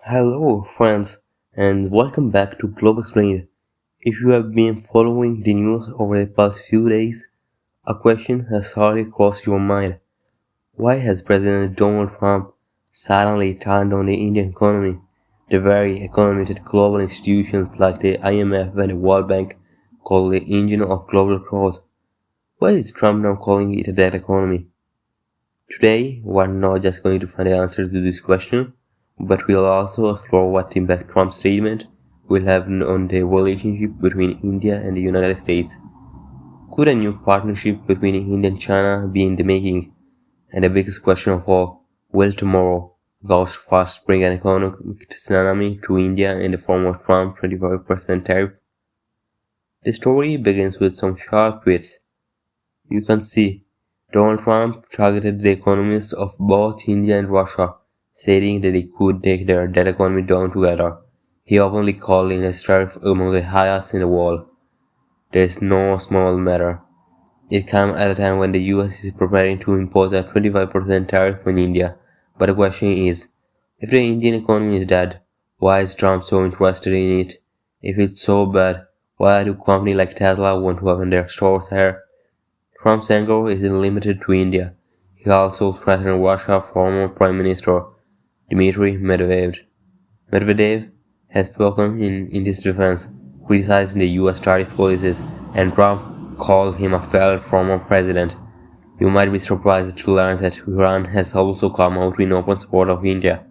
Hello, friends, and welcome back to Global Explained. If you have been following the news over the past few days, a question has hardly crossed your mind. Why has President Donald Trump silently turned on the Indian economy, the very economy that global institutions like the IMF and the World Bank call the engine of global growth? Why is Trump now calling it a dead economy? Today, we're not just going to find the answers to this question, but we'll also explore what impact Trump's statement will have on the relationship between India and the United States. Could a new partnership between India and China be in the making? And the biggest question of all, will tomorrow Gulf fast bring an economic tsunami to India in the form of Trump's 25% tariff? The story begins with some sharp tweets. You can see Donald Trump targeted the economies of both India and Russia, stating that he could take their debt economy down together. He openly called India's tariff among the highest in the world. There is no small matter. It came at a time when the US is preparing to impose a 25% tariff on India. But the question is, if the Indian economy is dead, why is Trump so interested in it? If it's so bad, why do companies like Tesla want to open their stores here? Trump's anger isn't limited to India. He also threatened Russia's former Prime Minister Dmitry Medvedev. Medvedev has spoken in his defense, criticizing the US tariff policies, and Trump called him a failed former president. You might be surprised to learn that Iran has also come out in open support of India.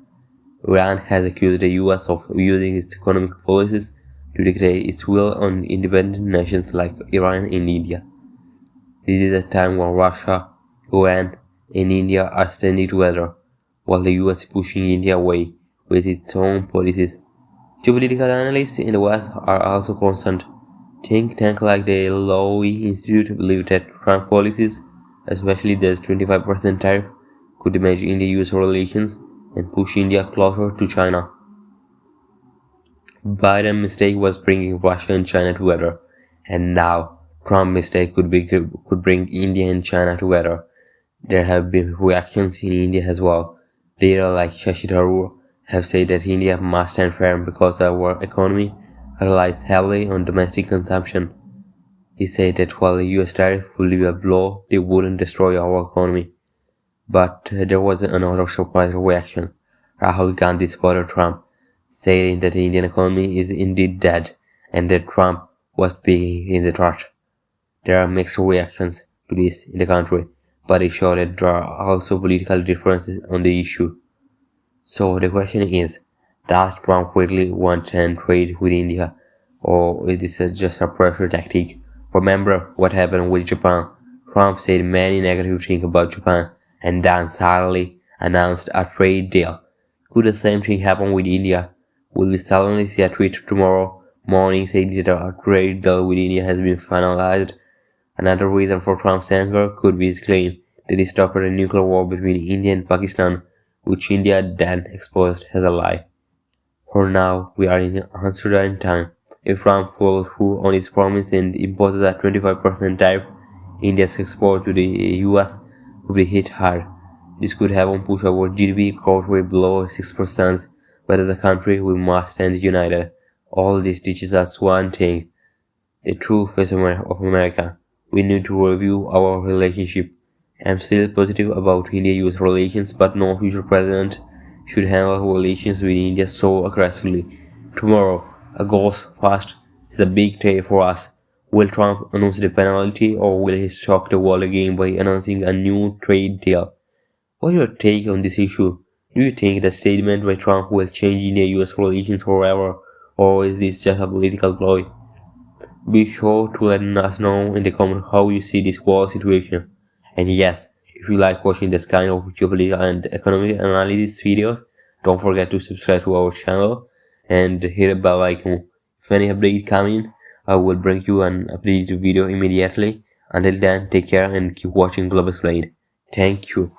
Iran has accused the US of using its economic policies to dictate its will on independent nations like Iran and India. This is a time when Russia, Iran, and India are standing together, while the US is pushing India away with its own policies. Geopolitical analysts in the West are also concerned. Think tanks like the Lowy Institute believe that Trump policies, especially the 25% tariff, could damage India-US relations and push India closer to China. Biden's mistake was bringing Russia and China together, and now Trump's mistake could bring India and China together. There have been reactions in India as well. Leaders like Shashi Tharoor have said that India must stand firm because our economy relies heavily on domestic consumption. He said that while the US tariff would be a blow, they wouldn't destroy our economy. But there was another surprising reaction. Rahul Gandhi supported Trump, saying that the Indian economy is indeed dead and that Trump was speaking in the truth. There are mixed reactions to this in the country, but it shows that there are also political differences on the issue. So the question is, does Trump really want to end trade with India, or is this just a pressure tactic? Remember what happened with Japan. Trump said many negative things about Japan and then suddenly announced a trade deal. Could the same thing happen with India? Will we suddenly see a tweet tomorrow morning saying that a trade deal with India has been finalized? Another reason for Trump's anger could be his claim that he stopped a nuclear war between India and Pakistan, which India then exposed as a lie. For now, we are in uncertain time. If Trump follows through on his promise and imposes a 25% tariff, India's export to the US could be hit hard. This could have push our GDP growth rate below 6%, but as a country we must stand united. All this teaches us one thing: the true face of America. We need to review our relationship. I'm still positive about India-US relations, but no future president should handle relations with India so aggressively. Tomorrow, a Gulf fast is a big day for us. Will Trump announce the penalty, or will he shock the world again by announcing a new trade deal? What's your take on this issue? Do you think the statement by Trump will change India-US relations forever, or is this just a political ploy? Be sure to let us know in the comments how you see this whole situation. And yes, if you like watching this kind of geopolitical and economic analysis videos, don't forget to subscribe to our channel and hit the bell icon. If any update coming, I will bring you an updated video immediately. Until then, take care and keep watching Global Explained. Thank you.